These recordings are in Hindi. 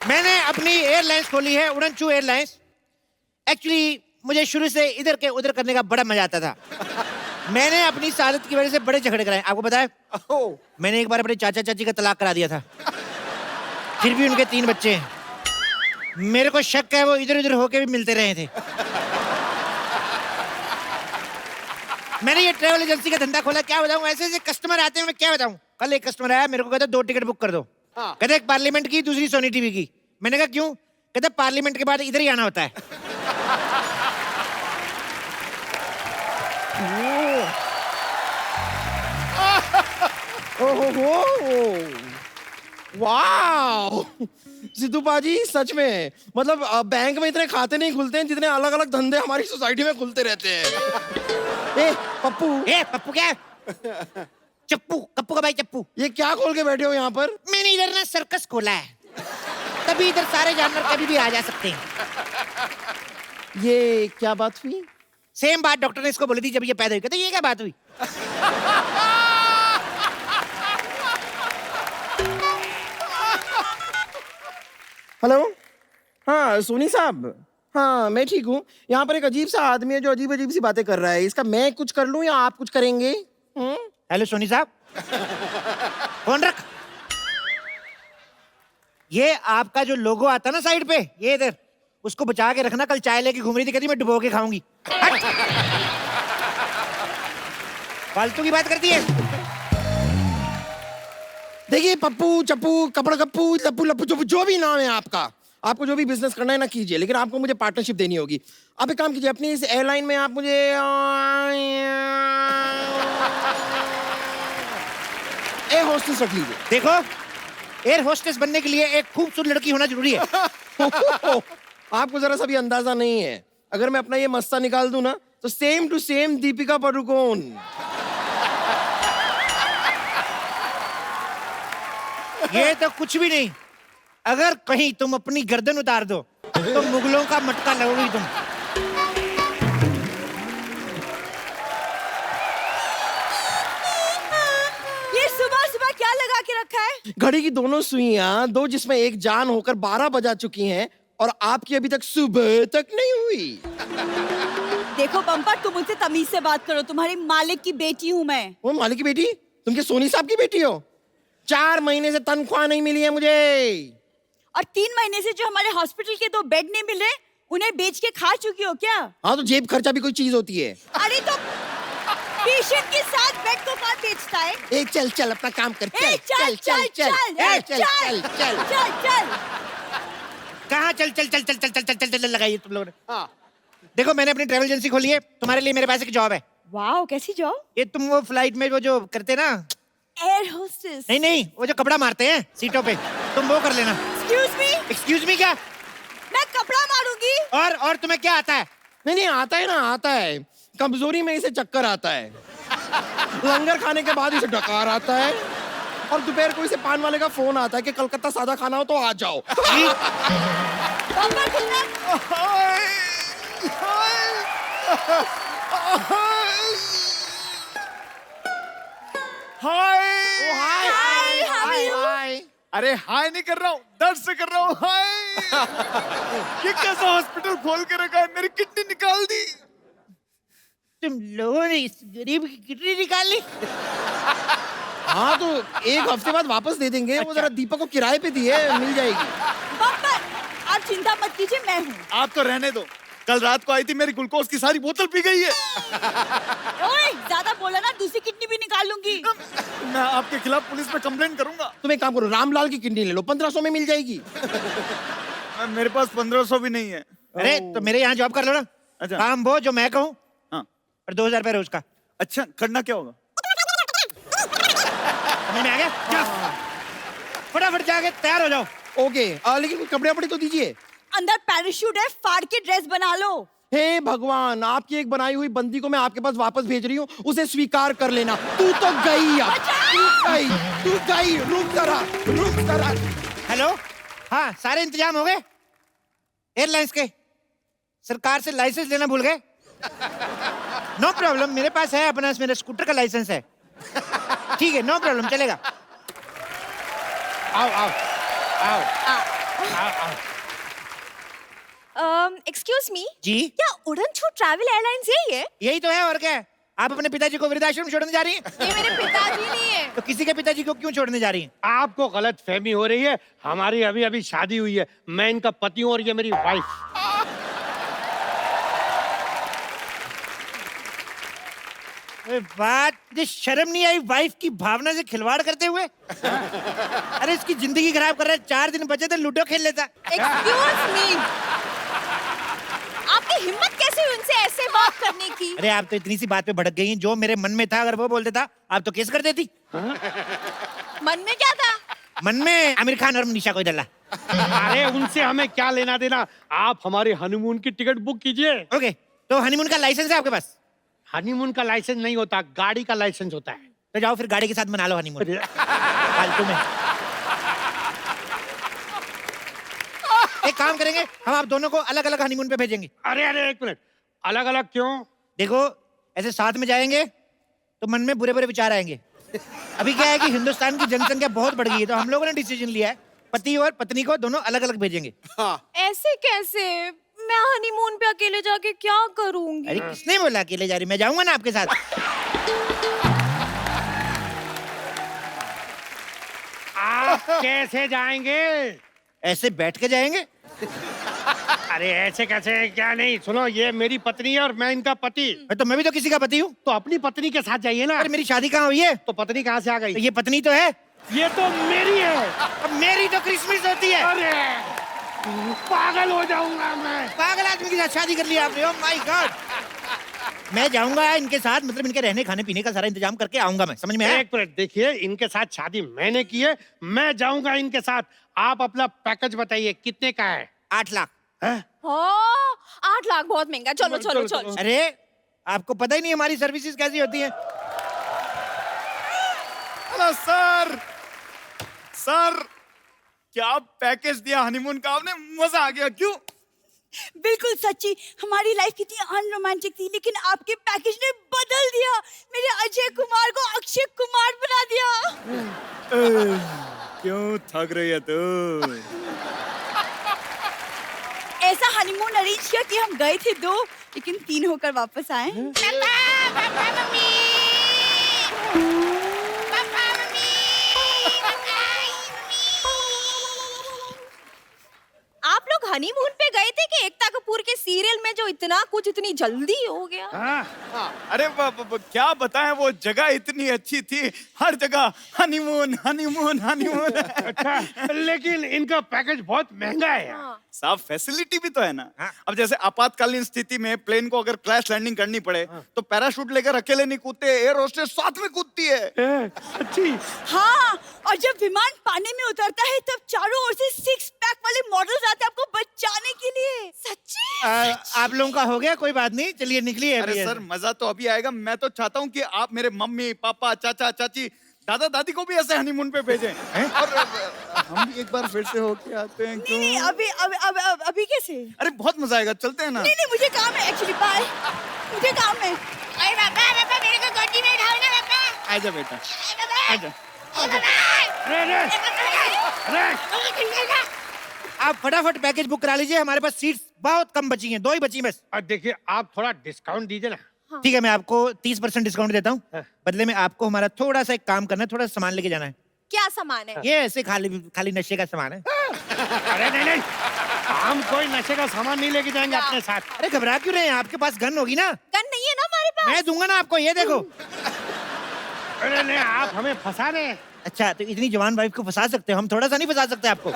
मैंने अपनी एयरलाइंस खोली है, उड़नचू एयरलाइंस। एक्चुअली मुझे शुरू से इधर के उधर करने का बड़ा मजा आता था। मैंने अपनी सादत की वजह से बड़े झगड़े कराए, आपको पता है? मैंने एक बार अपने चाचा चाची का तलाक करा दिया था, फिर भी उनके 3 बच्चे हैं। मेरे को शक है वो इधर उधर होके भी मिलते रहे थे। मैंने ये ट्रैवल एजेंसी का धंधा खोला, क्या बताऊं, ऐसे ऐसे कस्टमर आते हैं, मैं क्या बताऊं। कल एक कस्टमर आया, मेरे को कहता 2 टिकट बुक कर दो। कहते एक पार्लियामेंट की, दूसरी सोनी टीवी की। मैंने कहा क्यों? कहता पार्लियामेंट के बाद इधर ही आना होता है। वाह सिद्धू पाजी, सच में मतलब बैंक में इतने खाते नहीं खुलते हैं जितने अलग अलग धंधे हमारी सोसाइटी में खुलते रहते हैं। ए पप्पू क्या? चप्पू, कप्पू का भाई चप्पू। ये क्या खोल के बैठे हो यहाँ पर? मैंने इधर ना सर्कस खोला है, तभी इधर सारे जानवर कभी भी आ जा सकते हैं। ये क्या बात हुई? सेम बात डॉक्टर ने इसको बोली थी जब ये पैदा हुई। कहते ये क्या बात हुई? हेलो, हाँ सोनी साहब, हाँ मैं ठीक हूँ। यहाँ पर एक अजीब सा आदमी है जो अजीब अजीब सी बातें कर रहा है। इसका मैं कुछ कर लूँ या आप कुछ करेंगे? हेलो सोनी साहब, फोन रख। ये आपका जो लोगो आता ना साइड पे, ये इधर, उसको बचा के रखना। कल चाय लेके घूम रही थी, कहती मैं डुबो के खाऊंगी। फालतू की बात करती है। देखिए पप्पू चप्पू कपड़ा कप्पू लप्पू लप्पू चप्पू जो भी नाम है आपका, आपको जो भी बिजनेस करना है ना कीजिए, लेकिन आपको मुझे पार्टनरशिप देनी होगी। आप एक काम कीजिए, अपनी इस एयरलाइन में आप मुझे एयर होस्टेस रख लीजिए। देखो, एयर होस्टेस बनने के लिए एक खूबसूरत लड़की होना जरूरी है। आपको जरा सा भी अंदाजा नहीं है, अगर मैं अपना ये मस्ता निकाल दूं ना तो same to same Deepika Padukone. ये तो कुछ भी नहीं। अगर कहीं तुम अपनी गर्दन उतार दो तो मुगलों का मटका लगोगी तुम। ये सुबह सुबह क्या लगा के रखा है? घड़ी की दोनों सुइयां, दो जिसमें एक जान होकर 12 बजा चुकी हैं और आपकी अभी तक सुबह तक नहीं हुई। देखो बम्पर, तुम मुझसे तमीज से बात करो। तुम्हारी मालिक की बेटी हूँ मैं। वो मालिक की बेटी? तुम क्या सोनी साहब की बेटी हो? 4 महीने से तनख्वाह नहीं मिली है मुझे। और 3 महीने से जो हमारे हॉस्पिटल के 2 बेड नहीं मिले, उन्हें बेच के खा चुकी हो क्या? हाँ तो जेब खर्चा भी कोई चीज होती है। अरे तो पेशेंट के साथ बेड को कौन बेचता है? ए चल चल अपना काम कर। चल चल चल चल चल चल। कहाँ चल चल चल चल चल चल चल चल चल लगाइए तुम लोगों ने। देखो, मैंने अपनी ट्रैवल एजेंसी खोली है, तुम्हारे लिए मेरे पास एक जॉब है। वाओ, कैसी जॉब? ये तुम वो फ्लाइट में वो जो करते ना, एयर होस्टेस। नहीं, वो जो कपड़ा मारते हैं सीटों पे, तुम वो कर लेना। एक्सक्यूज मी क्या? मैं कपड़ा मारूंगी। और तुम्हें क्या आता है? नहीं आता है ना, आता है। कमजोरी में इसे चक्कर आता है, लंगर खाने के बाद इसे डकार आता है, और दोपहर को इसे पान वाले का फोन आता है कि कलकत्ता सादा खाना हो तो आ जाओ। हाय। अरे हाय नहीं कर रहा हूँ, दर्द से कर रहा हूँ हाय। ये कैसा हॉस्पिटल खोल के रखा है, मेरी किडनी निकाल दी। तुम लोगों ने इस गरीब की किडनी निकाल ली? हाँ तो 1 हफ्ते बाद वापस दे देंगे। वो जरा दीपक को किराए पे दी है, मिल जाएगी। आप चिंता मत कीजिए, मैं हूँ। आप तो रहने दो, कल रात को आई थी, मेरी ग्लूकोज की सारी बोतल पी गई है। ओए, ज्यादा बोला ना, दूसरी किडनी भी निकाल लूंगी। मैं आपके खिलाफ पुलिस में कंप्लेंट करूंगा। तुम एक काम करो, रामलाल की किडनी ले लो, 1500 में मिल जाएगी। मेरे पास 1500 भी नहीं है। अरे तो मेरे यहाँ जॉब कर लो ना। अच्छा। काम वो जो मैं कहूँ, हाँ। और 2000 रुपए रोज का। अच्छा, करना क्या होगा? समझ में आ गया? फटाफट जाके तैयार हो जाओ। ओके, लेकिन कपड़े वपड़े तो दीजिए। अंदर पैराशूट है, फाड़ के ड्रेस बना लो। हे भगवान, आपकी एक बनाई हुई बंदी को मैं आपके पास वापस भेज रही हूँ, उसे स्वीकार कर लेना। तू तो गई अब, तू गई। रुक जरा। हेलो, हाँ सारे इंतजाम हो गए एयरलाइंस के? सरकार से लाइसेंस लेना भूल गए? नो प्रॉब्लम, मेरे पास है अपना, मेरा स्कूटर का लाइसेंस है। ठीक है, नो प्रॉब्लम, चलेगा। आओ आओ आओ एक्सक्यूज मी, जी क्या उड़न छू ट्रैवल एयरलाइंस यही है? यही तो है, और क्या है? आप अपने पिताजी को वृद्धाश्रम छोड़ने जा रही हैं? ये मेरे पिताजी नहीं है। तो किसी के पिताजी को क्यों छोड़ने जा रही हैं? आपको गलत फहमी हो रही है। हमारी अभी अभी शादी हुई है, मैं इनका पति हूँ और ये मेरी वाइफ। बात मुझे शर्म नहीं आई वाइफ की भावना से खिलवाड़ करते हुए? अरे इसकी जिंदगी खराब कर रहा है। 4 दिन बचे थे, लूडो खेल लेता। एक्सक्यूज मी, आपकी हिम्मत कैसे हुई उनसे ऐसे बात करने की? अरे आप तो इतनी सी बात पे भड़क गई हैं। जो मेरे मन में था अगर वो बोल देता आप तो केस कर देती। मन में क्या था? मन में आमिर खान और मनीषा को डला। अरे उनसे हमें क्या लेना देना, आप हमारे हनीमून की टिकट बुक कीजिए। ओके, तो हनीमून का लाइसेंस है आपके पास? हनीमून का लाइसेंस नहीं होता, गाड़ी का लाइसेंस होता है। तो जाओ फिर गाड़ी के साथ मना लो हनीमून। फालतू में। एक काम करेंगे, हम आप दोनों को अलग अलग हनीमून पे भेजेंगे। अरे अरे एक मिनट, अलग अलग क्यों? देखो, ऐसे साथ में जाएंगे तो मन में बुरे बुरे विचार आएंगे। अभी क्या है कि हिंदुस्तान की जनसंख्या बहुत बढ़ गई है, तो हम लोगों ने डिसीजन लिया है पति और पत्नी को दोनों अलग अलग भेजेंगे। ऐसे कैसे? मैं हनीमून पे अकेले जाके क्या करूंगी? अरे किसने बोला अकेले जा रही? मैं जाऊंगा ना आपके साथ। आप कैसे जाएंगे? ऐसे बैठ के जाएंगे। अरे ऐसे कैसे? क्या नहीं, सुनो, ये मेरी पत्नी है और मैं इनका पति। तो मैं भी तो किसी का पति हूँ। तो अपनी पत्नी के साथ जाइए ना। अरे मेरी शादी कहाँ हुई है? तो पत्नी कहाँ से आ गई? तो ये पत्नी तो है। ये तो मेरी है। अब मेरी तो क्रिसमस होती है। अरे पागल हो जाऊंगा मैं। पागल आदमी के साथ शादी कर लिया आपने। Oh my God. मैं जाऊंगा इनके साथ, मतलब इनके रहने खाने पीने का सारा इंतजाम करके आऊंगा मैं। समझ में आया? एक मिनट देखिए, इनके साथ शादी मैंने की है, मैं जाऊंगा इनके साथ। आप अपना पैकेज बताइए कितने का है? 8 लाख। हैं? 8 लाख बहुत महंगा। चलो चलो चलो। अरे आपको पता ही नहीं हमारी सर्विसेज कैसी होती हैं। हेलो सर, सर क्या पैकेज दिया हनीमून का आपने, मजा आ गया। क्यों? बिल्कुल सच्ची, हमारी लाइफ कितनी अनरोमांटिक थी, लेकिन आपके पैकेज ने बदल दिया। मेरे अजय कुमार को अक्षय कुमार बना दिया। क्यों थक रही है तू? ऐसा हनीमून अरेंज किया कि हम गए थे 2, लेकिन 3 होकर वापस आए। आप लोग हनीमून पे गए थे कि एकता कपूर के सीरियल में जो इतना कुछ इतनी जल्दी हो गया? अरे क्या बताएं, वो जगह इतनी अच्छी थी, हर जगह हनीमून हनीमून हनीमून। अच्छा, लेकिन इनका पैकेज बहुत महंगा है यार। साहब फैसिलिटी भी तो है ना। अब जैसे आपातकालीन स्थिति में प्लेन को अगर क्रैश लैंडिंग करनी पड़े तो पैराशूट लेकर अकेले नहीं कूदते, एयर होस्टेस साथ में कूदती है। सच्ची? हाँ, और जब विमान पानी में उतरता है तब चारों ओर से 6 पैक वाले मॉडल्स आते हैं आपको बचाने के लिए। सच्ची? आप लोगों का हो गया? कोई बात नहीं, चलिए निकलिए। अरे सर मजा तो अभी आएगा। मैं तो चाहता हूँ कि आप मेरे मम्मी पापा चाचा चाची दादा दादी को भी ऐसे हनीमून पे भेजें। और हम भी एक बार फिर से होके आते हैं। क्यों? नहीं, अभी कैसे? अरे बहुत मजा आएगा, चलते हैं ना। नहीं, मुझे काम है एक्चुअली। बाय, मुझे काम है। अरे पापा मेरे को गोदी में उठाओ ना पापा। आजा बेटा, आजा। आप फटाफट पैकेज बुक करा लीजिए, हमारे पास सीट्स बहुत कम बची हैं, 2 ही बची बस। और देखिए, आप थोड़ा डिस्काउंट दीजिए ना। ठीक है, मैं आपको 30% डिस्काउंट देता हूँ। हाँ। बदले में आपको हमारा थोड़ा सा एक काम करना है, थोड़ा सा सामान लेके जाना है। क्या सामान है? ये ऐसे खाली खाली नशे का सामान है। अरे नहीं, हम कोई नशे का सामान नहीं लेके जाएंगे अपने साथ। अरे घबरा क्यों रहे हैं? आपके पास गन होगी ना? गन नहीं है ना हमारे पास? मैं दूंगा ना आपको, ये देखो। अरे नहीं, आप हमें फंसा रहे हैं। अच्छा, तो इतनी जवान वाइफ को फंसा सकते हो, हम थोड़ा सा नहीं फंसा सकते आपको?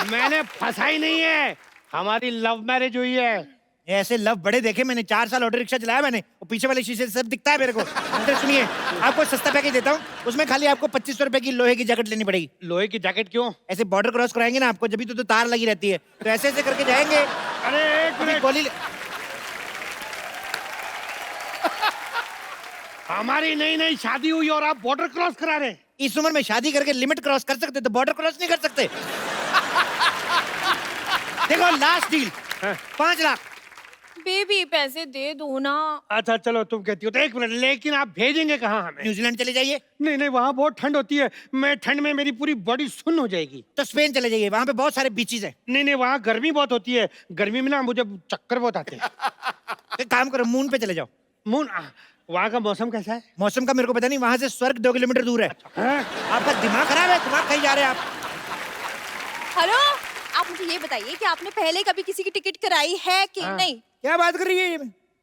मैंने फंसा ही नहीं है, हमारी लव मैरिज हुई है। ऐसे लव बड़े देखे मैंने। 4 साल ऑटो रिक्शा चलाया मैंने, वो पीछे वाले शीशे से सब दिखता है मेरे को। तो सुनिए, आपको सस्ता पैकेज देता हूँ, उसमें खाली आपको 2500 रुपए की लोहे की जैकेट लेनी पड़ेगी। लोहे की जैकेट क्यों? ऐसे बॉर्डर क्रॉस कराएंगे ना आपको, जब भी तो तार लगी रहती है, तो ऐसे ऐसे करके जाएंगे। अरे एक मिनट, गोली हमारी नई नई शादी हुई और आप बॉर्डर क्रॉस करा रहे हैं? इस उम्र में शादी करके लिमिट क्रॉस कर सकते, तो बॉर्डर क्रॉस नहीं कर सकते। देखो लास्ट डील, 5 लाख। बेबी पैसे दे दो ना। अच्छा चलो तुम कहती हो तो 1 मिनट, लेकिन आप भेजेंगे कहाँ हमें? न्यूजीलैंड चले जाइए, नहीं नहीं, वहाँ बहुत ठंड होती है, मैं ठंड में मेरी पूरी बॉडी सुन्न हो जाएगी। तो स्पेन चले जाइए, वहां पे बहुत सारे बीचेस है। नहीं नहीं, वहाँ गर्मी बहुत होती है, गर्मी में ना मुझे चक्कर बहुत आते हैं। एक काम करो, मून पे चले जाओ। मून, वहाँ का मौसम कैसा है? मौसम का मेरे को पता नहीं, वहां से स्वर्ग 2 किलोमीटर दूर है। हाँ? आपका दिमाग खराब है, दिमाग कहीं जा रहे हैं आप? हेलो, आप मुझे ये बताइए कि आपने पहले कभी किसी की टिकट कराई है कि हाँ। नहीं? क्या बात कर रही है ये?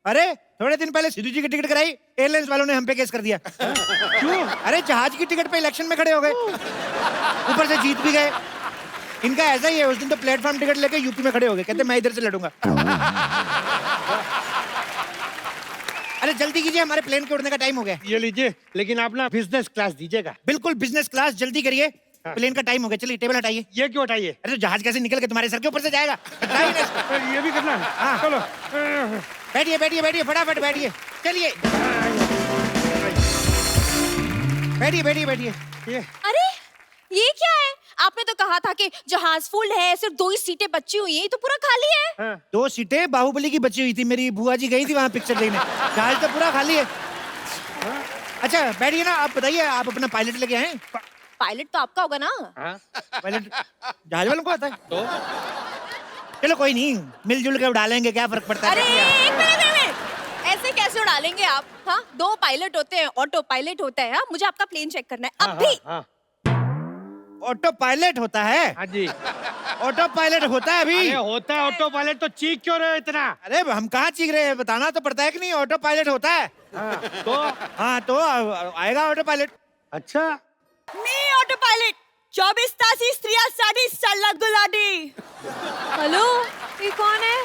अरे थोड़े दिन पहले सिद्धू जी की टिकट कराई, एयरलाइंस वालों ने हम पे केस कर दिया। क्यों? अरे जहाज की टिकट पे इलेक्शन में खड़े हो गए, ऊपर से जीत भी गए। इनका ऐसा ही है, उस दिन तो प्लेटफॉर्म टिकट लेके यूपी में खड़े हो गए, कहते मैं इधर से लड़ूंगा। अरे जल्दी कीजिए, हमारे प्लेन के उड़ने का टाइम हो गया। ये लीजिए, लेकिन आप ना बिजनेस क्लास दीजिएगा। बिल्कुल बिजनेस क्लास, जल्दी करिए, प्लेन का टाइम हो गया। चलिए टेबल हटाइए। ये क्यों हटाइए? अरे तो जहाज कैसे निकल के तुम्हारे सर के ऊपर से जाएगा? हटाइए ना इसको। ये भी करना है? हाँ। चलो। बैठिए बैठिए बैठिए, फटाफट बैठिए, चलिए बैठिए बैठिए बैठिए। ये अरे ये क्या है? आपने तो कहा था कि जहाज फुल है, सिर्फ 2 ही सीटें बची हुई हैं, ये तो पूरा खाली है। हाँ। 2 सीटें बाहुबली की बची हुई थी, मेरी बुआ जी गई थी वहां पिक्चर देखने, जहाज तो पूरा खाली है। अच्छा बैठिए ना, आप बताइए, आप अपना पायलट लेके आए? पायलट तो आपका होगा ना? हाँ? पायलट जहाज वालों को आता है? तो चलो कोई नहीं, मिलजुल के उड़ा लेंगे, क्या फर्क पड़ता अरे है? एक मिनट, ऐसे कैसे उड़ा लेंगे आप? हाँ, 2 पायलट होते हैं, ऑटो पायलट होता है। हाँ, मुझे आपका प्लेन चेक करना है हाँ, अभी। हाँ, ऑटो पायलट होता है? हाँ जी। ऑटो पायलट होता है अभी? अरे होता है ऑटो पायलट, तो चीख क्यों रहे हो इतना? अरे हम कहाँ चीख रहे हैं, बताना तो पड़ता है कि नहीं, ऑटो पायलट होता है। हाँ, तो हाँ तो आएगा ऑटो पायलट। अच्छा, मी ऑटो पायलट 24 तासी स्त्रिया साडी सल्ला गुलाडी। हेलो, ये कौन है?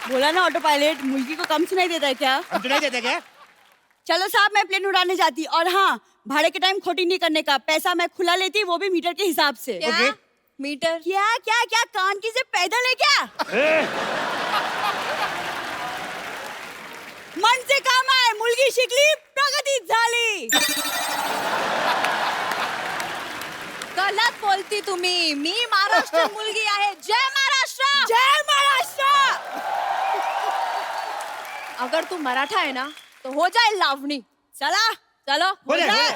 बोला ना ऑटो पायलट, मुर्गी को कम सुनाई देता है क्या? हम सुनाई देते क्या? चलो साहब, मैं प्लेन उड़ाने जाती, और हाँ, भाड़े के टाइम खोटी नहीं करने का, पैसा मैं खुला लेती, वो भी मीटर के हिसाब से। क्या? ओके। मीटर? क्या क्या क्या, कान की से पैदल है क्या? मन से काम आहे, मुलगी शिकली, प्रगती झाली। गलत बोलती तुम्ही, मी महाराष्ट्र मुलगी आहे। जय महाराष्ट्र, जय महाराष्ट्र। अगर तू मराठा है ना तो हो जाए लावणी। चला चलो, हो जाए।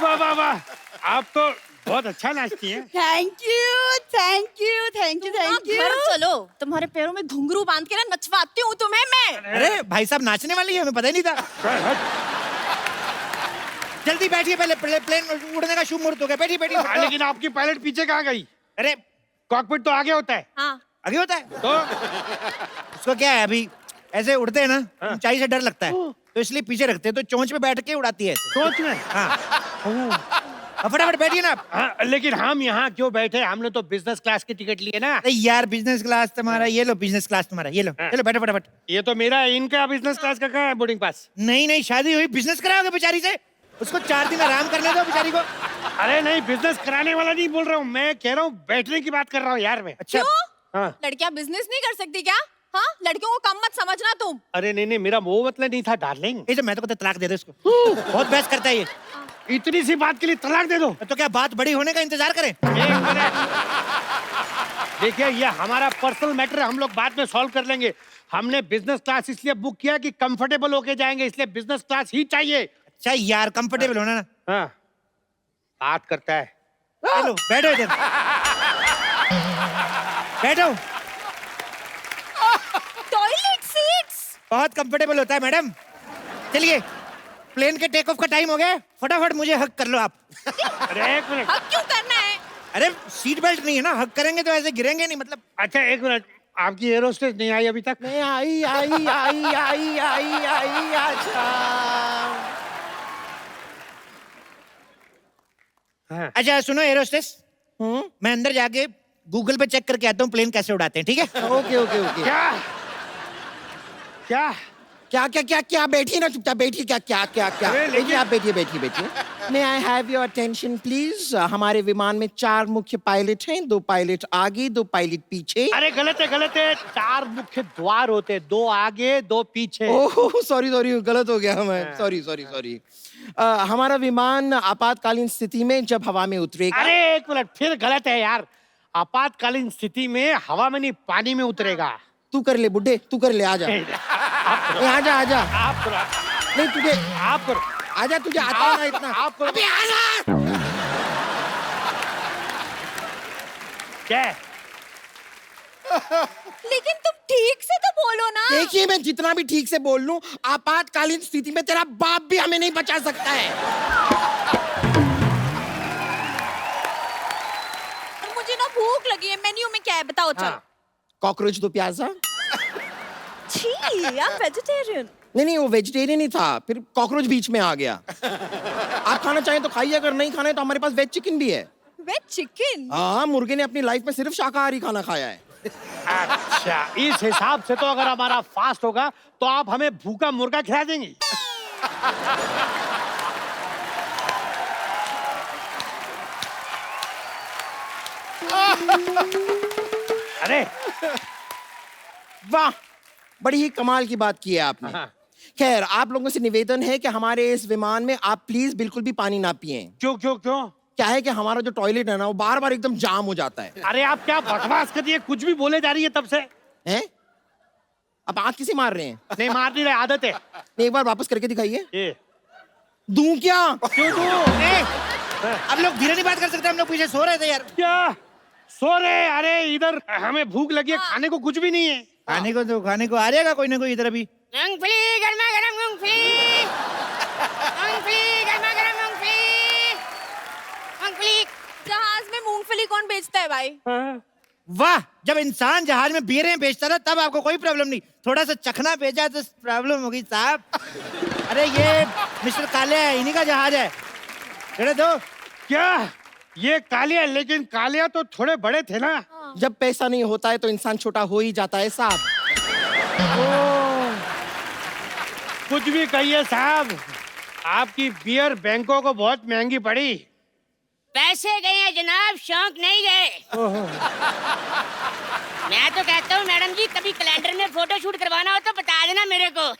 वाह वाह वाह, आप तो बहुत अच्छा नाचती हैं। Thank you thank you thank you thank you. घर चलो, तुम्हारे पैरों में घुंघरू बांध के ना नचवाती हूँ तुम्हें मैं। अरे भाई साहब नाचने वाली है, हमें पता ही नहीं था। जल्दी बैठिए, पहले प्लेन उड़ने का शुभ मुहूर्त हो गया, बैठिए बैठिए। हाँ, लेकिन आपकी पायलट पीछे कहाँ गई? अरे कॉकपिट तो आगे होता है। हाँ, आगे होता है तो उसको क्या है, अभी ऐसे उड़ते हैं ना, ऊंचाई से डर लगता है, तो इसलिए पीछे रखते हैं, तो चोंच पे बैठ के उड़ाती है ऐसे। सोच में। हाँ अब फटाफट बैठिए ना आप। हाँ, लेकिन हम यहाँ क्यों बैठे? हमने तो बिजनेस क्लास की टिकट लिए ना। अरे यार बिजनेस क्लास तुम्हारा, ये लो बिजनेस क्लास तुम्हारा, ये लो, हाँ। चलो बैठो फटाफट। ये तो मेरा है, इनका बिजनेस क्लास का कहाँ है बोर्डिंग पास? नहीं नहीं, शादी हुई, बिजनेस कराओगे बेचारी से? उसको 4 दिन आराम करने दो बेचारी को। अरे नहीं, बिजनेस कराने वाला नहीं बोल रहा हूँ मैं, कह रहा हूँ बैठने की बात कर रहा हूँ यार मैं। अच्छा क्यों? हाँ। लड़कियां बिजनेस नहीं कर सकती क्या? हाँ, लड़कियों को कम मत समझना तुम। अरे नहीं नहीं, मेरा वो मतलब नहीं था डार्लिंग। ये जो मैं तो कहता तलाक दे दो इसको, बहुत बहस करता है ये। इतनी सी बात के लिए तलाक दे दो? तो क्या बात बड़ी होने का इंतजार करें? एक मिनट, देखिए ये हमारा पर्सनल मैटर है, हम लोग बाद में सॉल्व कर लेंगे। हमने बिजनेस क्लास इसलिए बुक किया कि कंफर्टेबल होके जाएंगे, इसलिए बिजनेस क्लास ही चाहिए। अच्छा यार कंफर्टेबल होना ना। हाँ, बात करता है। चलो बैठो इधर, बैठो। Toilet seats. बहुत कंफर्टेबल होता है मैडम। चलिए प्लेन के टेक ऑफ का टाइम हो गया, फटाफट मुझे हक कर लो आप। अरे एक मिनट, हक क्यों करना है? अरे सीट बेल्ट नहीं है ना, हक करेंगे तो ऐसे गिरेंगे नहीं, मतलब। अच्छा एक मिनट, आपकी एयर होस्टेस नहीं आई अभी तक? नहीं आई आई आई आई आई आई अच्छा। हाँ। अच्छा सुनो एयर होस्टेस, मैं अंदर जाके गूगल पे चेक करके आता हूँ प्लेन कैसे उड़ाते हैं, ठीक है? Okay okay okay. क्या क्या क्या क्या क्या क्या, बैठिए ना चुपचाप, बैठिए। क्या क्या क्या क्या, अरे लेकिन- बैठिए आप, बैठिए बैठिए बैठिए। May I have your attention please. हमारे विमान में 4 मुख्य पायलट हैं, 2 पायलट आगे, 2 पायलट पीछे। अरे गलत है गलत है, 4 मुख्य द्वार होते हैं, 2 आगे 2 पीछे। ओह सॉरी सॉरी, गलत हो गया हमें, सॉरी सॉरी सॉरी। हमारा विमान आपातकालीन स्थिति में जब हवा में उतरेगा। अरे एक मिनट, फिर गलत है यार। आपातकालीन स्थिति में हवा में नहीं, पानी में उतरेगा। तू कर ले बुड्ढे, तू कर ले, आजा। ए, आजा आजा। आप करो, नहीं तुझे, आप करो, आजा, तुझे आता है ना इतना। आप करो। अबे आजा। क्या है? लेकिन तुम ठीक से तो बोलो ना। देखिए, मैं जितना भी ठीक से बोल लूं, आपातकालीन स्थिति में तेरा बाप भी हमें नहीं बचा सकता है। और मुझे ना भूख लगी है, मेन्यू में क्या है बताओ चल। हाँ। कॉकरोच दो प्याजा। छी, आप वेजिटेरियन। नहीं, वो वेजिटेरियन ही था, फिर कॉकरोच बीच में आ गया। आप खाना चाहें तो खाइए, अगर नहीं खाना है तो हमारे पास वेज चिकन भी है। Veg chicken? हाँ, मुर्गे ने अपनी लाइफ में सिर्फ शाकाहारी खाना खाया है। अच्छा, इस हिसाब से तो अगर हमारा फास्ट होगा तो आप हमें भूखा मुर्गा खिला देंगी। अरे वाह, बड़ी ही कमाल की बात की है आपने। हाँ। खैर, आप लोगों से निवेदन है कि हमारे इस विमान में आप प्लीज बिल्कुल भी पानी ना पिएं। क्यों क्यों क्यों? क्या है कि हमारा जो टॉयलेट है ना, वो बार बार एकदम जाम हो जाता है। अरे आप क्या बकवास कर रही है, कुछ भी बोले जा रही है तब से। हैं? आप आंख किसे मार रहे हैं? नहीं मार नहीं रहे, आदत है। एक बार वापस करके दिखाइए। ये दूं क्या? क्यों तू? अब लोग धीरे नहीं बात कर सकते, हम लोग पीछे सो रहे थे यार। क्या सो रहे? अरे इधर हमें भूख लगी है, खाने को कुछ भी नहीं है। खाने को आ जाएगा कोई ना कोई इधर अभी। मूंगफली गर्मा गर्म मूंगफली, मूंगफली गर्मा गर्म मूंगफली, मूंगफली। जहाज में मूंगफली कौन बेचता है भाई? वाह, जब इंसान जहाज में बीयरें बेचता था तब आपको कोई प्रॉब्लम नहीं, थोड़ा सा चखना बेचा तो प्रॉब्लम होगी साहब। अरे ये मिस्टर काले है, इन्हीं का जहाज है। चले दो। क्या ये कालिया? लेकिन कालिया तो थोड़े बड़े थे ना। जब पैसा नहीं होता है तो इंसान छोटा हो ही जाता है साहब। कुछ भी कहिए साहब, आपकी बियर बैंकों को बहुत महंगी पड़ी। पैसे गए हैं जनाब, शौक नहीं गए। मैं तो कहता हूँ मैडम जी, कभी कैलेंडर में फोटो शूट करवाना हो तो बता देना मेरे को।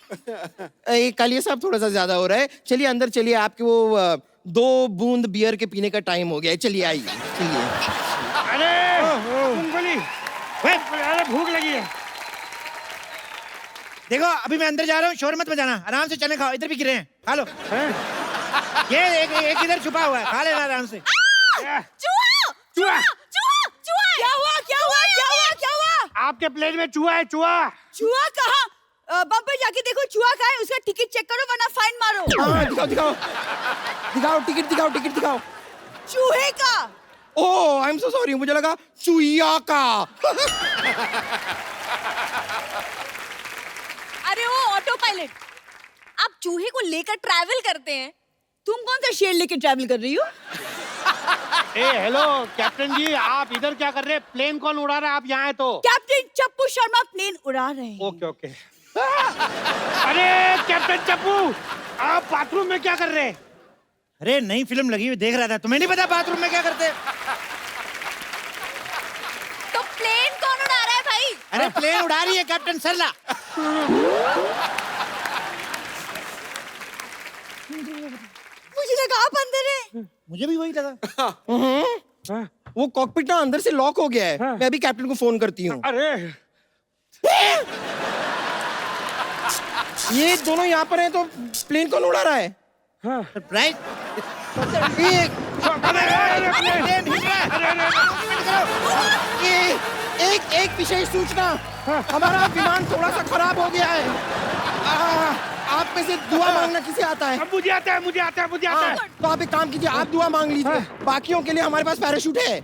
कालिया साहब, थोड़ा सा ज्यादा हो रहा है, चलिए अंदर चलिए। आपके वो 2 बूंद बियर के पीने का टाइम हो गया है, चलिए आइए, चलिए। अरे मूंगफली, अरे भूख लगी है। देखो अभी मैं अंदर जा रहा हूँ, शोर मत बजाना, आराम से चने खाओ, इधर भी गिरे हैं, खा लो। ये एक इधर छुपा हुआ है, खा लेना आराम से। चूहा! चूहा! चूहा! चूहा! क्या हुआ? क्या हुआ? क्या हुआ? क्या हुआ? आपके प्लेन में चूहा है, चूहा। चूहा कहाँ? बम्पर जाके देखो चूहा कहाँ है, उसका टिकट चेक करो वरना फाइन मारो। हाँ, दिखाओ दिखाओ दिखाओ, टिकट दिखाओ, टिकट दिखाओ। चूहे का। ओह, आई एम सो सॉरी, मुझे लगा चुईया का। अरे वो ऑटो पायलट, आप चूहे को लेकर ट्रैवल करते हैं, तुम कौन सा शेर लेकर ट्रैवल कर रही हो? ए हेलो कैप्टन जी, आप इधर क्या कर रहे हैं? प्लेन कौन उड़ा रहा है? आप यहाँ है तो? कैप्टन चप्पू शर्मा प्लेन उड़ा रहे हैं। Okay okay. अरे कैप्टन चप्पू, आप बाथरूम में क्या कर रहे हैं? अरे नई फिल्म लगी हुई देख रहा था, तुम्हें नहीं पता बाथरूम में क्या करते? तो प्लेन कौन उड़ा रहा है भाई? अरे प्लेन उड़ा रही है कैप्टन सरला। मुझे लगा आप अंदर है। मुझे भी वही लगा। वो कॉकपिट ना अंदर से लॉक हो गया है। मैं अभी कैप्टन को फोन करती हूँ। अरे ये दोनों यहाँ पर हैं तो प्लेन कौन उड़ा रहा है? सरप्राइज। अरे एक विशेष सूचना, हमारा विमान थोड़ा सा खराब हो गया है। आप में से दुआ मांगना किसे आता है? मुझे आता है, मुझे आता है, मुझे आता है। तो आप एक काम कीजिए, आप दुआ मांग लीजिए, बाकियों के लिए हमारे पास पैराशूट है।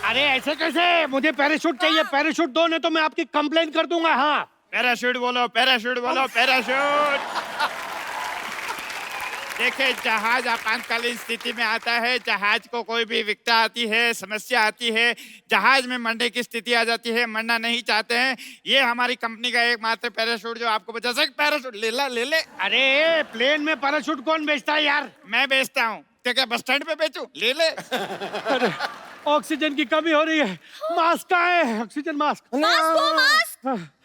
अरे ऐसे कैसे? मुझे पैराशूट चाहिए, पैराशूट दो, नहीं तो मैं आपकी कंप्लेन कर दूंगा। हाँ पैराशूट बोलो, पैराशूट बोलो, पैराशूट। देखिए, जहाज आपातकालीन स्थिति में आता है, जहाज को कोई भी विकटा आती है, समस्या आती है, जहाज में मरने की स्थिति आ जाती है, मरना नहीं चाहते हैं, ये हमारी कंपनी का एकमात्र पैराशूट जो आपको बचा सकता। पैराशूट ले ला, ले ले। अरे प्लेन में पैराशूट कौन बेचता है यार? मैं बेचता हूँ, तो क्या बस स्टैंड पे बेचूं? ले ले। अरे ऑक्सीजन की कमी हो रही है, मास्क कहाँ है? Oxygen mask.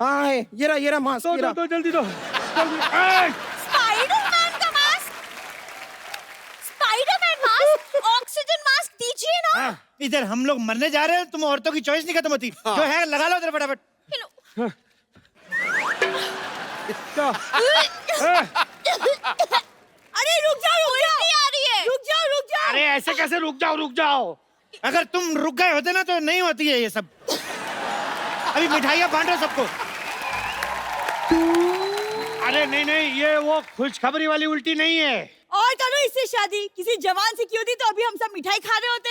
हाँ है, ये रहा मास्क। दो जल्दी दो, जल्दी। स्पाइडरमैन का mask, Spiderman mask, oxygen mask दीजिए ना। इधर हम लोग मरने जा रहे हैं, तुम औरतों की चॉइस नहीं खत्म होती। जो है लगा लो इधर फटाफट। अरे रुक जाओ, आ रही है। रुक जाओ। अरे ऐसे कैसे रुक जाओ। अगर तुम रुक गए होते ना तो नहीं होती है ये सब। अभी मिठाइयाँ बांटो सबको। अरे नहीं, ये वो खुशखबरी वाली उल्टी नहीं है। और करो इससे शादी किसी जवान से की होती तो अभी हम सब मिठाई खा रहे होते।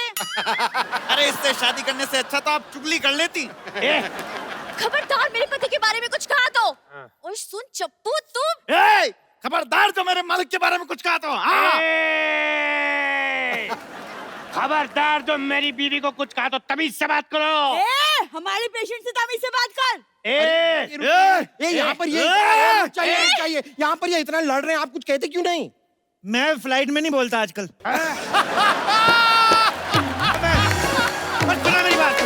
अरे इससे शादी करने से अच्छा तो आप चुगली कर लेती। खबरदार मेरे पति के बारे में कुछ कहा तो। और सुन चप्पू तुम। खबरदार जो मेरे मालिक के बारे में कुछ कहा तो। हाँ। खबरदार जो मेरी बीवी को कुछ कहा तो तमीज से बात करो। हमारे पेशेंट से तमीज से बात कर। ये यहाँ पर ये चाहिए यहाँ पर ये इतना लड़ रहे हैं, आप कुछ कहते क्यों नहीं? मैं फ्लाइट में नहीं बोलता आजकल। बस सुना मेरी बात।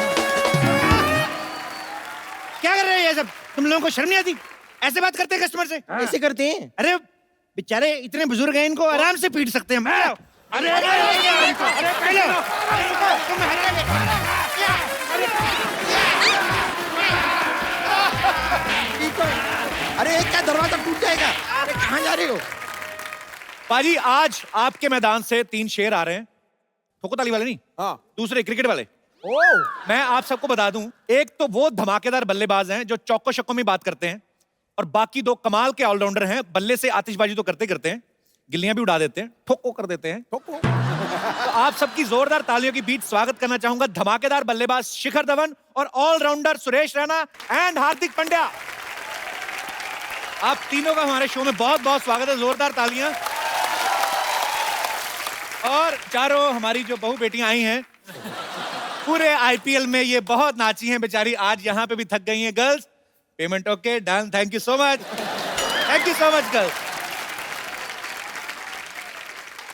क्या कर रहे हैं ये सब? तुम लोगों को शर्म नहीं आती? ऐसे बात करते हैं कस्टमर से? ऐसे करते हैं? अरे बेचारे इतने बुजुर्ग हैं, इनको आराम से पीट सकते हैं। अरे अरे क्या दरवाजा टूट जाएगा? अरे कहाँ जा रहे हो? पाजी आज आपके मैदान से 3 शेर आ रहे हैं। ठोको ताली वाले नहीं, हाँ। दूसरे क्रिकेट वाले। ओह। मैं आप सबको बता दूं, एक तो वो धमाकेदार बल्लेबाज हैं जो चौको छक्कों में बात करते हैं, और बाकी 2 कमाल के ऑलराउंडर हैं। बल्ले से आतिशबाजी तो करते हैं, गिल्लियां भी उड़ा देते हैं, ठोको कर देते हैं। ठोको। तो आप सबकी जोरदार तालियों की बीच स्वागत करना चाहूंगा धमाकेदार बल्लेबाज शिखर धवन और ऑलराउंडर सुरेश रैना एंड हार्दिक पांड्या। आप तीनों का हमारे शो में बहुत बहुत स्वागत है। जोरदार तालियां। और चारों हमारी जो बहू बेटियां आई हैं, पूरे आईपीएल में ये बहुत नाची हैं बेचारी, आज यहाँ पे भी थक गई हैं। Girls payment okay done, thank you so much, girls.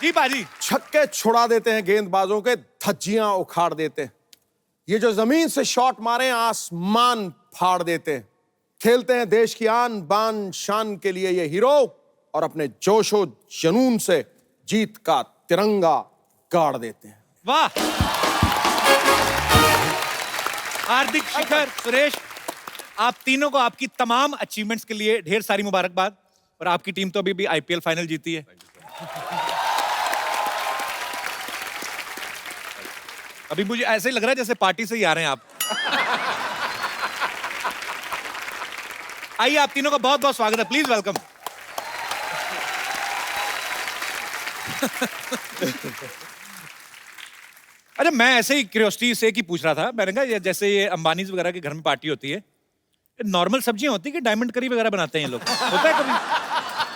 जी बाजी। छक्के छुड़ा देते हैं, गेंदबाजों के धज्जियां उखाड़ देते हैं। ये जो जमीन से शॉट मारे आसमान फाड़ देते हैं। खेलते हैं देश की आन बान शान के लिए ये हीरो, और अपने जोशो जुनून से जीत का तिरंगा गाड़ देते हैं। वाह। हार्दिक, शिखर, सुरेश, आप तीनों को आपकी तमाम अचीवमेंट्स के लिए ढेर सारी मुबारकबाद। और आपकी टीम तो अभी भी आईपीएल फाइनल जीती है। अभी मुझे ऐसे ही लग रहा है जैसे पार्टी से ही आ रहे हैं आप। आइए, आप तीनों का बहुत बहुत स्वागत है। Please welcome. अरे मैं ऐसे ही क्यूरियोसिटी से की पूछ रहा था। मैंने कहा जैसे ये अंबानी वगैरह के घर में पार्टी होती है, नॉर्मल सब्जियां होती है कि डायमंड करी वगैरह बनाते हैं ये लोग? होता है कभी?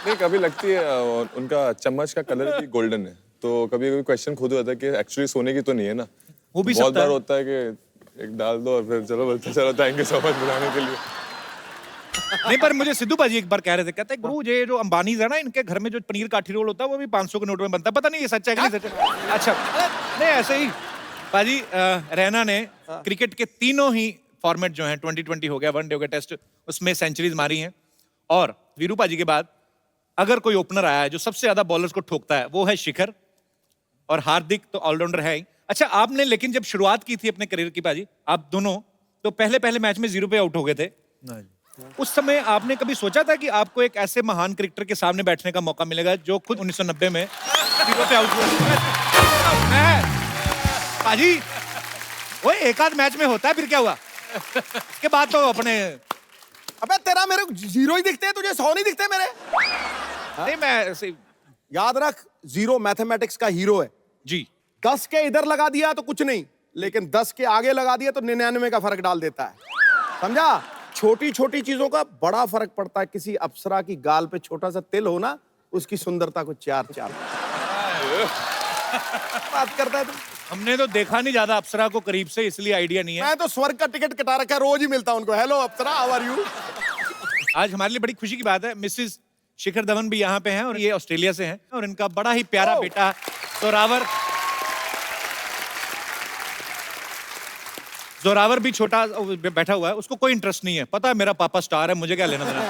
नहीं, कभी लगती है। और उनका चम्मच का कलर भी गोल्डन है, तो कभी कभी क्वेश्चन खुद होता है कि एक्चुअली सोने की तो नहीं है ना। वो भी बहुत सकता बार है। होता है कि एक डाल दो और फिर चलो बोलते चलो थैंक यू सो मच बुलाने के लिए। नहीं, पर मुझे सिद्धू भाजी एक बार कह रहे थे, कहते हैं गुरु ये जो अंबानी है ना, इनके घर में जो पनीर काठी रोल होता है वो भी 500 के नोट में बनता है। पता नहीं ये सच्चा है कि नहीं सच्चा। अच्छा, नहीं ऐसे ही भाजी, रैना ने क्रिकेट के तीनों ही फॉर्मेट जो हैं, 2020 हो गया, वनडे हो गया, टेस्ट, उसमें सेंचुरीज मारी हैं। और वीरू भाजी के बाद अगर कोई ओपनर आया है जो सबसे ज्यादा बॉलर्स को ठोकता है, वो है शिखर, और हार्दिक तो ऑलराउंडर है ही। अच्छा, आपने लेकिन जब शुरुआत की थी अपने करियर की भाजी, आप दोनों तो पहले मैच में 0 पे आउट हो गए थे। उस समय आपने कभी सोचा था कि आपको एक ऐसे महान क्रिकेटर के सामने बैठने का मौका मिलेगा जो खुद 1990 में 0 पे आउट हुआ? भाजी वो एक आध मैच में होता है, फिर क्या हुआ? इसके बाद तो अपने। अबे तेरा मेरे को 0 ही दिखते हैं, तुझे 100 नहीं दिखते मेरे? नहीं, मैं ऐसे। याद रख, 0 मैथमेटिक्स का हीरो है जी। 10 के इधर लगा दिया तो कुछ नहीं, लेकिन 10 के आगे लगा दिया तो 99 का फर्क डाल देता है। समझा? छोटी छोटी चीजों का बड़ा फर्क पड़ता है। किसी अप्सरा की गाल पे छोटा सा तिल हो ना, उसकी सुंदरता को 4 बात करता है तू। हमने तो देखा नहीं ज्यादा अप्सरा को करीब से, इसलिए आइडिया नहीं है। मैं तो स्वर्ग का टिकट कटा रखा है, रोज ही मिलता हूं उनको। Hello Apsara, how are you? आज हमारे लिए बड़ी खुशी की बात है, मिसेस शिखर धवन भी यहाँ पे हैं, और ये ऑस्ट्रेलिया से हैं, और इनका बड़ा ही प्यारा बेटा जोरावर भी छोटा बैठा हुआ है। उसको कोई इंटरेस्ट नहीं है, पता है मेरा पापा स्टार है, मुझे क्या लेना देना।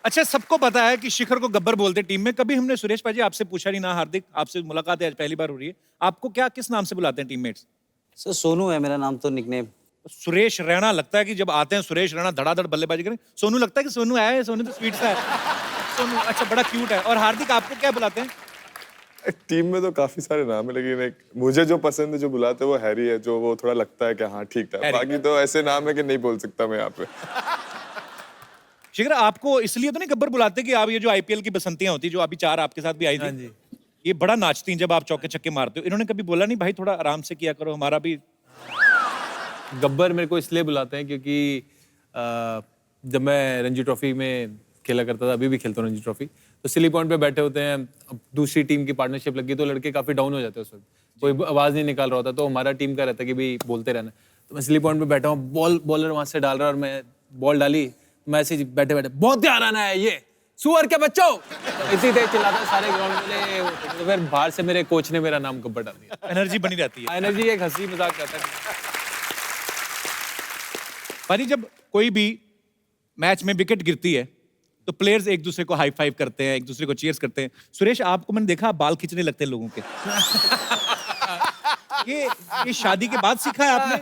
अच्छा, सबको पता है कि शिखर को गब्बर बोलते टीम में। कभी हमने सुरेश भाजी आपसे पूछा नहीं ना, हार्दिक आपसे मुलाकात है आज पहली बार हो रही है, आपको क्या किस नाम से बुलाते हैं टीममेट्स? सर सोनू है मेरा नाम, तो निकनेम। सुरेश रैना लगता है कि जब आते हैं सुरेश रैना धड़ाधड़ बल्लेबाजी करें, सोनू लगता है कि सोनू आया है, सोनू तो स्वीट सा है। सोनू अच्छा बड़ा क्यूट है। और हार्दिक आपको क्या बुलाते हैं? टीम में तो काफी सारे नाम है, लेकिन एक मुझे जो पसंद है जो बुलाते हैं वो हैरी है, जो वो थोड़ा लगता है कि हाँ ठीक था। बाकी तो ऐसे नाम है कि नहीं बोल सकता मैं यहाँ पे। शिखर आपको इसलिए तो नहीं गब्बर बुलाते कि आप ये जो आईपीएल की बसंतियां होती जो अभी 4 आपके साथ भी आई थी, ये बड़ा नाचती हैं जब आप चौके छक्के मारते हो, इन्होंने कभी बोला नहीं भाई थोड़ा आराम से किया करो, हमारा भी? गब्बर मेरे को इसलिए बुलाते हैं क्योंकि जब मैं रणजी ट्रॉफी में खेला करता था, अभी भी खेलता हूँ रणजी ट्रॉफी, तो सिली पॉइंट पे बैठे होते हैं, अब दूसरी टीम की पार्टनरशिप लगी तो लड़के काफी डाउन हो जाते हैं उस वक्त, कोई आवाज नहीं निकाल रहा होता, तो हमारा टीम का रहता है कि भाई बोलते रहना। तो मैं सिली पॉइंट पे बैठा हूँ, बॉलर वहां से डाल रहा और मैं बॉल डाली, मैं ऐसे बैठे बैठे बहुत ध्यान आना है ये सुअर के बच्चों, इसी तेज चिल्लाता सारे ग्राउंड में। तो फिर बाहर से मेरे कोच ने मेरा नाम गब्बर डाल दिया। एनर्जी बनी रहती है। एनर्जी एक हंसी मजाक करता है। पानी जब कोई भी मैच में विकेट गिरती है तो प्लेयर्स एक दूसरे को हाई फाइव करते हैं, एक दूसरे को चीयर्स करते हैं। सुरेश आपको मैंने देखा बाल खींचने लगते हैं लोगों के। ये शादी के बाद सीखा है आपने?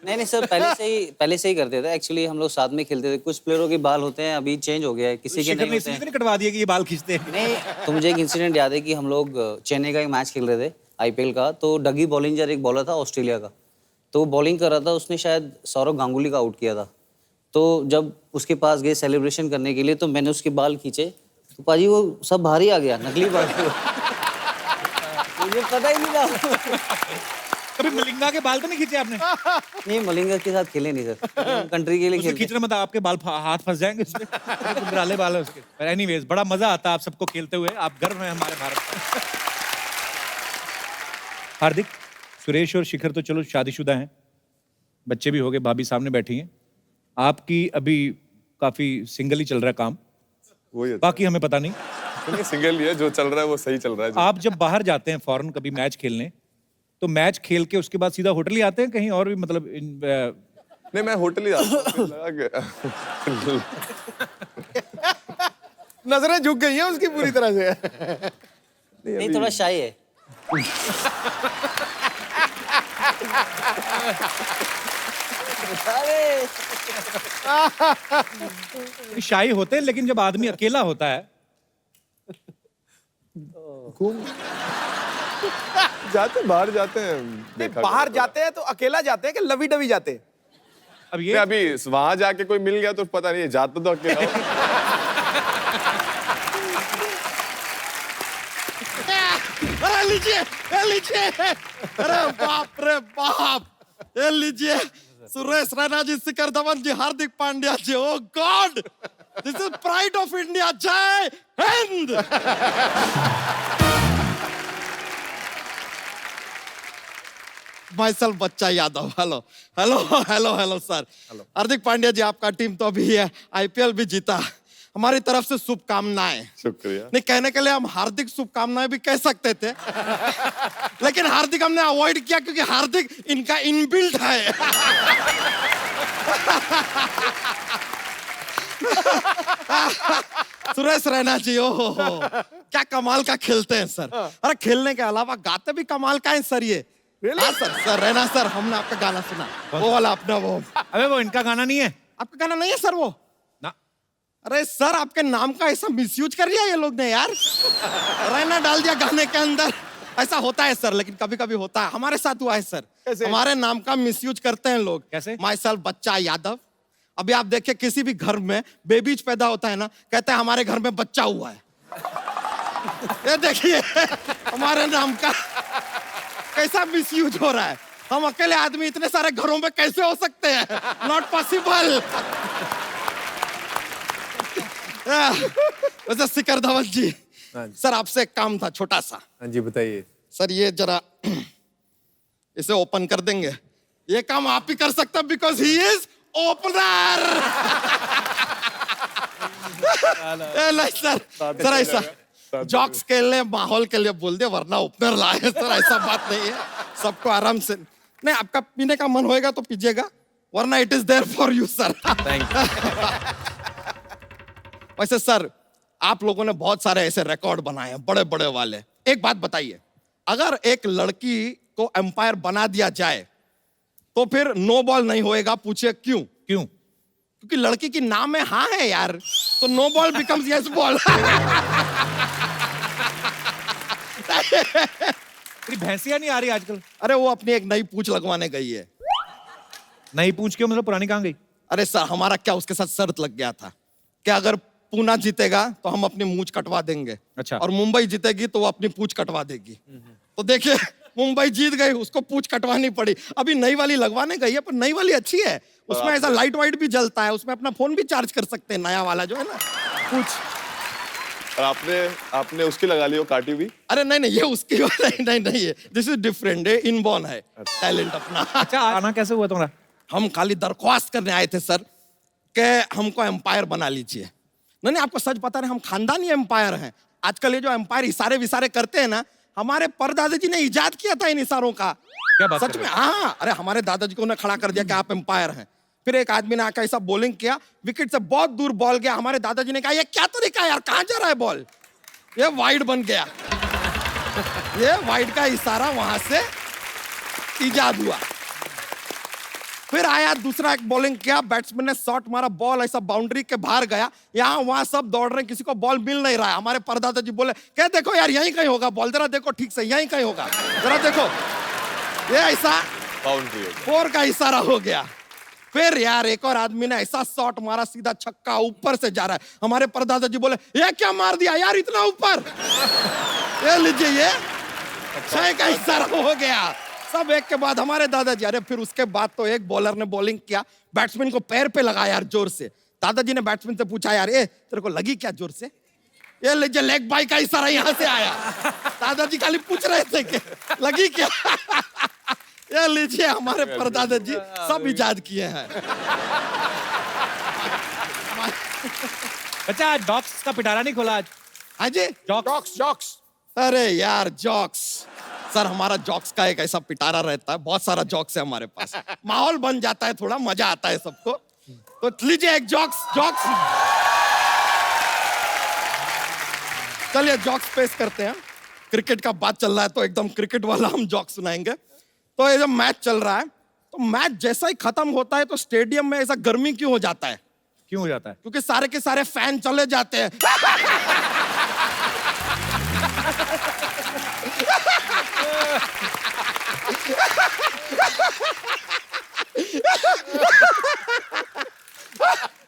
नहीं सर, पहले से ही करते थे। एक्चुअली हम लोग साथ में खेलते थे। कुछ प्लेयरों के बाल होते हैं, अभी चेंज हो गया है, किसी के नहीं होते हैं। नहीं कटवा दिया कि ये बाल खींचते हैं? नहीं, तो मुझे एक इंसिडेंट याद है कि हम लोग चेन्नई का एक मैच खेल रहे थे आईपीएल का, तो डगी बॉलिंजर एक बॉलर था ऑस्ट्रेलिया का, तो वो बॉलिंग कर रहा था, उसने शायद सौरव गांगुली का आउट किया था। तो जब उसके पास गए सेलिब्रेशन करने के लिए, तो मैंने उसके बाल खींचे, तो पाजी वो सब बाहर ही आ गया, नकली बाल। मुझे पता ही नहीं था। कभी मलिंगा के बाल तो नहीं खींचे आपने? नहीं, मलिंगा के साथ खेले नहीं सर, कंट्री के लिए खेलते। खींचने मतलब आपके बाल हाथ फंस जाएंगे उसमें, गुबराले बाल है उसके। पर एनीवेज बड़ा मजा आता है आप सबको खेलते हुए, आप गर्व हैं हमारे भारत में। हार्दिक, सुरेश और शिखर तो चलो शादीशुदा हैं, बच्चे भी हो गए, भाभी सामने बैठी हैं, आपकी अभी काफी सिंगल ही चल रहा है काम, वही बाकी हमें पता नहीं। सिंगल ही है, जो चल रहा है वो सही चल रहा है। आप जब बाहर जाते हैं फॉरेन कभी मैच खेलने, तो मैच खेल के उसके बाद सीधा होटल ही आते हैं कहीं और भी, मतलब नहीं मैं होटल ही आता हूँ। नजरें झुक गई हैं उसकी पूरी तरह से। नहीं, थोड़ा शाई है। शाही होते हैं, लेकिन जब आदमी अकेला होता है जाते बाहर जाते हैं, देखा बाहर जाते हैं तो अकेला जाते हैं कि लवी डवी जाते हैं? अब ये अभी वहां जाके कोई मिल गया तो पता नहीं, जाता तो अकेला हूँ। अरे लीजिए, अरे बाप रे बाप, ये लीजिए Suresh Raina ji, Shikhar Dhawan ji, Hardik Pandya ji. Oh God, this is pride of India. जय हिंद। माइसेल्फ बच्चा Yadav. Hello hello hello hello sir. Hardik Pandya ji, आपका टीम तो अभी है आईपीएल भी जीता, हमारी तरफ से शुभकामनाएं। शुक्रिया। नहीं, कहने के लिए हम हार्दिक शुभकामनाएं भी कह सकते थे, लेकिन हार्दिक हमने अवॉइड किया क्योंकि हार्दिक इनका इनबिल्ट है। सुरेश रैना जी, ओ क्या कमाल का खेलते हैं सर। अरे खेलने के अलावा गाते भी कमाल का है सर ये। हाँ सर रैना सर, हमने आपका गाना सुना, वो वाला अपना वो। अबे वो इनका गाना नहीं है? आपका गाना नहीं है सर वो? ना। अरे सर, आपके नाम का ऐसा मिसयूज कर लिया ये लोग ने यार, रैना डाल दिया गाने के अंदर। ऐसा होता है सर, लेकिन कभी कभी होता है, हमारे साथ हुआ है सर। हमारे नाम का मिसयूज करते हैं लोग। कैसे? माइसेल्फ बच्चा यादव। अभी आप देखिए, किसी भी घर में बेबीज पैदा होता है ना, कहते हैं हमारे घर में बच्चा हुआ है। ये देखिए हमारे नाम का कैसा मिसयूज हो रहा है। हम अकेले आदमी इतने सारे घरों में कैसे हो सकते हैं? Not possible. वैसे शिखर धवन जी, सर आपसे एक काम था छोटा सा। हाँ जी बताइए। सर ये जरा इसे ओपन कर देंगे? ये काम आप ही कर सकते हैं, because he is opener. Sir ऐसा जॉक्स के लिए, माहौल के लिए बोल दिया, वरना ओपनर लाए सर, ऐसा बात नहीं है। सबको आराम से, नहीं आपका पीने का मन होएगा तो पीजिएगा, वरना it is there for you sir. वैसे सर, आप लोगों ने बहुत सारे ऐसे रिकॉर्ड बनाए हैं, बड़े बड़े वाले। एक बात बताइए, अगर एक लड़की को एम्पायर बना दिया जाए तो फिर नो बॉल नहीं होएगा। पूछिए क्यों? क्यों? क्योंकि लड़की की नाम में हाँ है यार, तो no ball becomes yes ball. तेरी भैंसिया नहीं आ रही आजकल? अरे वो अपनी एक नई पूंछ लगवाने गई है। नई पूछ क्यों, मतलब पुरानी कहाँ गई? अरे सर हमारा क्या उसके साथ शर्त लग गया था कि अगर पूना जीतेगा तो हम अपनी मूंछ कटवा देंगे। अच्छा। और मुंबई जीतेगी तो वो अपनी पूंछ कटवा देगी। तो देखिए मुंबई जीत गई, उसको पूंछ कटवानी पड़ी। अभी नई वाली लगवाने गई है, पर नई वाली अच्छी है, उसमें ऐसा लाइट वाइट भी जलता है, उसमें अपना फोन भी चार्ज कर सकते हैं, नया वाला जो है ना पूंछ। और आपने उसकी लगा ली, वो काटी हुई? अरे नहीं ये उसकी नहीं है, दिस इज डिफरेंट, इनबॉर्न है टैलेंट अपना। अच्छा, आना कैसे हुआ तुम्हारा? हम खाली दरख्वास्त करने आए थे सर कि हमको एम्पायर बना लीजिए। नहीं आपको सच पता नहीं, हम खानदानी एम्पायर हैं। आजकल ये जो एम्पायर इशारे विसारे करते हैं ना, हमारे परदादा जी ने इजाद किया था इन इशारों का। क्या बात सच में? हाँ, अरे हमारे दादाजी को उन्हें खड़ा कर दिया कि आप एम्पायर हैं। फिर एक आदमी ने आकर ऐसा बॉलिंग किया, विकेट से बहुत दूर बॉल गया। हमारे दादाजी ने कहा ये क्या तरीका है यार, कहाँ जा रहा है बॉल? ये वाइड बन गया। ये वाइड का इशारा वहां से इजाद हुआ। फिर आया दूसरा, एक बॉलिंग किया, बैट्समैन ने शॉट मारा, बॉल ऐसा बाउंड्री के बाहर गया। यहाँ वहां सब दौड़ रहे हैं, किसी को बॉल मिल नहीं रहा है। हमारे परदादा जी बोले क्या देखो यार यहीं कहीं होगा बॉल, जरा देखो ठीक से, यहीं कहीं होगा, जरा देखो। ये ऐसा बाउंड्री 4 का इशारा हो गया। फिर यार एक और आदमी ने ऐसा शॉट मारा, सीधा छक्का ऊपर से जा रहा है। हमारे परदादा जी बोले ये क्या मार दिया यार इतना ऊपर? ये लीजिए, ये 6 का इशारा हो गया। सब एक के बाद हमारे दादाजी। अरे फिर उसके बाद तो एक बॉलर ने बॉलिंग किया, बैट्समैन को पैर पे लगाया यार जोर से। दादाजी ने बैट्समैन से पूछा यार ए तेरे को लगी क्या जोर से? ये लीजिए लेग बाई का इशारा यहाँ से आया। दादाजी खाली पूछ रहे थे कि लगी क्या। ये लीजिए हमारे परदादा जी सब इजाद किए हैं। अच्छा, आज डॉक्स का पिटारा नहीं खोला आज? हाँ जी, जॉक्स। अरे यार जॉक्स सर, हमारा जॉक्स का एक ऐसा पिटारा रहता है, बहुत सारा जॉक्स है हमारे पास, माहौल बन जाता है, थोड़ा मजा आता है सबको। तो लीजिए एक जॉक्स। चलिए जॉक्स पेश करते हैं। क्रिकेट का बात चल रहा है तो एकदम क्रिकेट वाला हम जॉक्स सुनाएंगे। तो ये जब मैच चल रहा है, तो मैच जैसा ही खत्म होता है तो स्टेडियम में ऐसा गर्मी क्यों हो जाता है? क्यों हो जाता है? क्योंकि सारे के सारे फैन चले जाते हैं।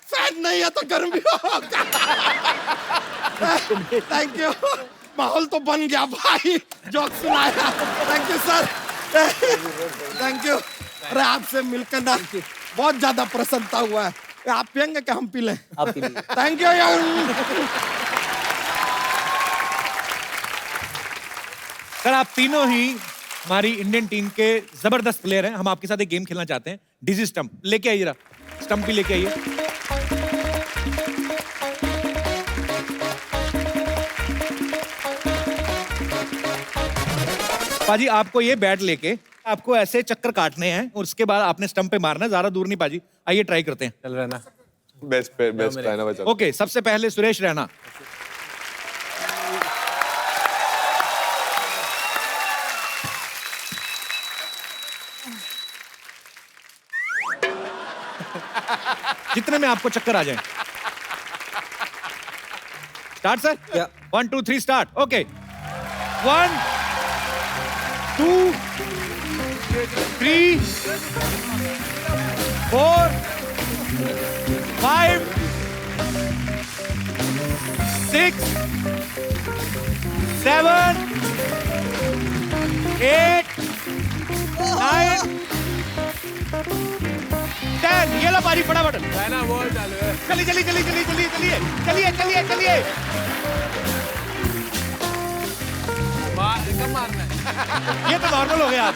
फैन नहीं है तो गर्मी होगा। थैंक यू, माहौल तो बन गया भाई, जोक सुनाया। Thank you sir, thank you. अरे आपसे मिलकर ना बहुत ज्यादा प्रसन्नता हुआ है। आप पियेंगे क्या हम पी लें? आप पी लीजिए। थैंक यू यार। सर आप तीनों ही हमारी इंडियन टीम के जबरदस्त प्लेयर हैं। हम आपके साथ एक गेम खेलना चाहते हैं, डिजी स्टंप। लेके आइए, जरा स्टंप भी लेके आइए। पाजी आपको ये बैट लेके आपको ऐसे चक्कर काटने हैं और उसके बाद आपने स्टंप पे मारना है, ज्यादा दूर नहीं पाजी। आइए ट्राई करते हैं। चल रहा है ना? बेस्ट रहना बचा। ओके, सबसे पहले सुरेश रैना। जितने में आपको चक्कर आ जाए। Start sir. क्या? 1 2 3 स्टार्ट। ओके, 1 2 3 4 5 6 7 8 9 10। ये लो पारी, फटाफट ना बॉल चालू है। चलिए चलिए चलिए चलिए चलिए चलिए चलिए चलिए चलिए। कब मारना है? ये तो नॉर्मल हो गया आप।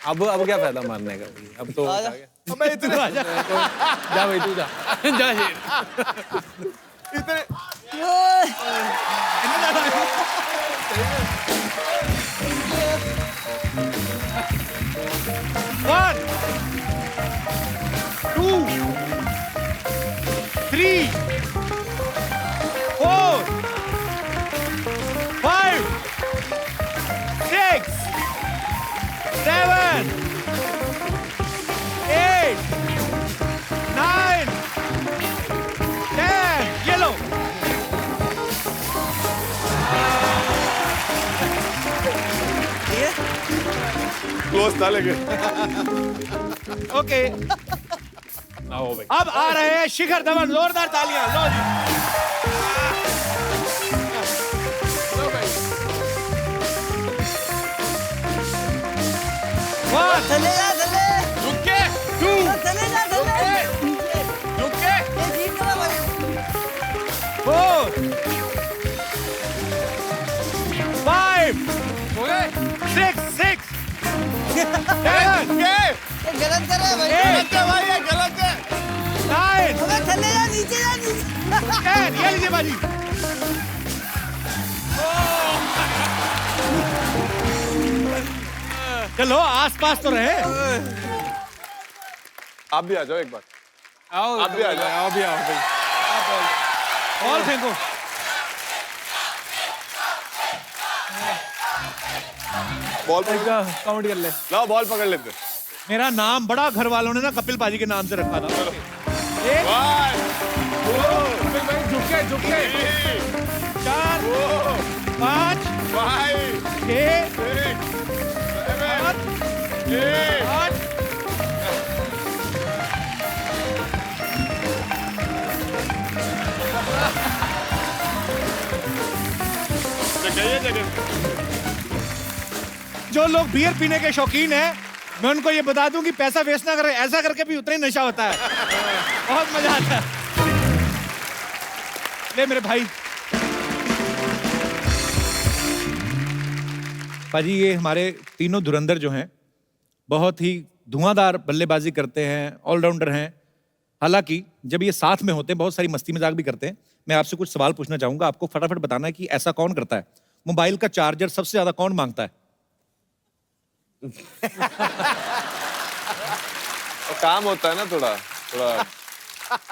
अब क्या फायदा मारने का? अब तो आजा। अबे इतना जा भाई, तू जा जा शेर। One, 2, 3, 4, 5, 6, 7 8 9 10 ये लो। क्लोज था लेकिन ओके ना हो भाई। अब आ रहे हैं शिखर धवन, जोरदार तालियां लो जी। One, चले जा चले रुक के two, चले जा चले रुक के ये जीत गया भाई 4 5 हो गए 6 6 7 ये ये गलत कर रहा है भाई Eight. गलत है भाई, ये गलत है। 9 अबे चले जा नीचे जा नीचे 10 ये लीजिए बाजी। चलो आसपास तो रहे। आप भी आ जाओ एक बार। आओ आप भी आ जाओ। आओ भी आओ भाई। बॉल फेंको। बॉल पकड़ काउंट कर ले। लाओ, बॉल पकड़ लेते। मेरा नाम बड़ा घर वालों ने ना कपिल पाजी के नाम से रखा था। एक 1 झुक के 4 5 5 6 6 7 8 8 जो लोग बियर पीने के शौकीन हैं, मैं उनको ये बता दूं कि पैसा वेस्ट ना करें, ऐसा करके भी उतना ही नशा होता है। बहुत मजा आता है। ले मेरे भाई। पाजी ये हमारे तीनों धुरंधर जो हैं बहुत ही धुआंधार बल्लेबाजी करते हैं, ऑलराउंडर हैं। हालांकि जब ये साथ में होते हैं बहुत सारी मस्ती मजाक भी करते हैं। मैं आपसे कुछ सवाल पूछना चाहूंगा, आपको फटाफट बताना है कि ऐसा कौन करता है। मोबाइल का चार्जर सबसे ज्यादा कौन मांगता है? काम होता है ना, थोड़ा थोड़ा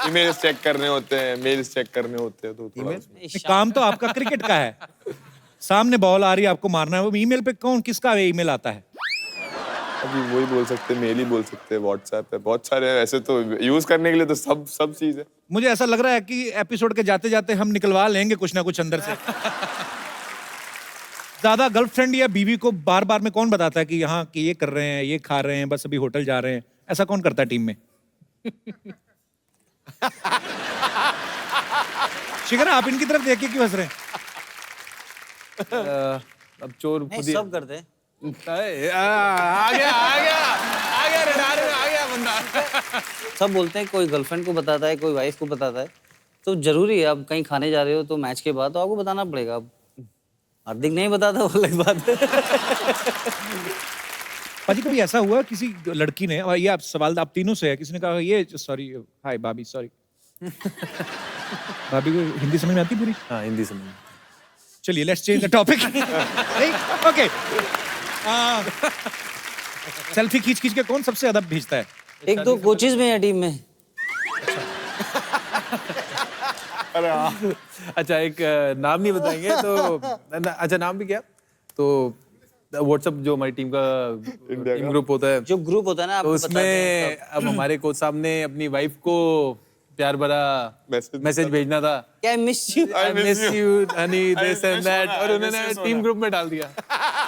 ईमेल्स चेक करने होते हैं, मेल्स चेक करने होते हैं, तो थोड़ा नहीं, काम तो आपका क्रिकेट का है। सामने बॉल आ रही है, आपको मारना है। वो ईमेल पे कौन किसका ईमेल आता है? अभी वही बोल सकते हैं, मेल ही बोल सकते हैं, व्हाट्सएप है, बहुत सारे हैं। ऐसे तो यूज करने के लिए तो सब चीज है। मुझे ऐसा लग रहा है कि एपिसोड के जाते जाते हम निकलवा लेंगे कुछ ना कुछ अंदर से। ज्यादा गर्लफ्रेंड या बीवी को बार बार में कौन बताता है कि यहाँ कि ये कर रहे हैं, ये खा रहे हैं, बस अभी होटल जा रहे हैं? ऐसा कौन करता है टीम में? शिखर आप इनकी तरफ देख के क्यों हंस रहे हैं? अब चोर नहीं खुद ही सब करते हैं आ गया रडार में आ गया बंदा। सब बोलते हैं, कोई गर्लफ्रेंड को बताता है, कोई वाइफ को बताता है। तो जरूरी है, आप कहीं खाने जा रहे हो तो मैच के बाद तो आपको बताना पड़ेगा। अब हार्दिक नहीं बताता, वो अलग बात है। पाजी कभी ऐसा हुआ किसी लड़की ने, और ये आप सवाल आप तीनों से है, किसी ने कहा ये सॉरी हाय भाभी सॉरी। भाभी को हिंदी समझ में आती पूरी? हाँ हिंदी समझ। चलिए let's change the topic. Okay selfie खींच खींच के कौन सबसे ज्यादा भेजता है? एक दो कोचेज में है टीम में। अच्छा एक नाम नहीं बताएंगे तो अच्छा नाम भी क्या तो व्हाट्सएप जो हमारी टीम का टीम ग्रुप होता है, जो ग्रुप होता है ना, तो आपको बताते हैं उसमें अब हमारे कोच साहब ने अपनी वाइफ को प्यार भरा मैसेज भेजना था। क्या miss you I miss you, honey, this and that, और उन्होंने टीम ग्रुप में डाल दिया।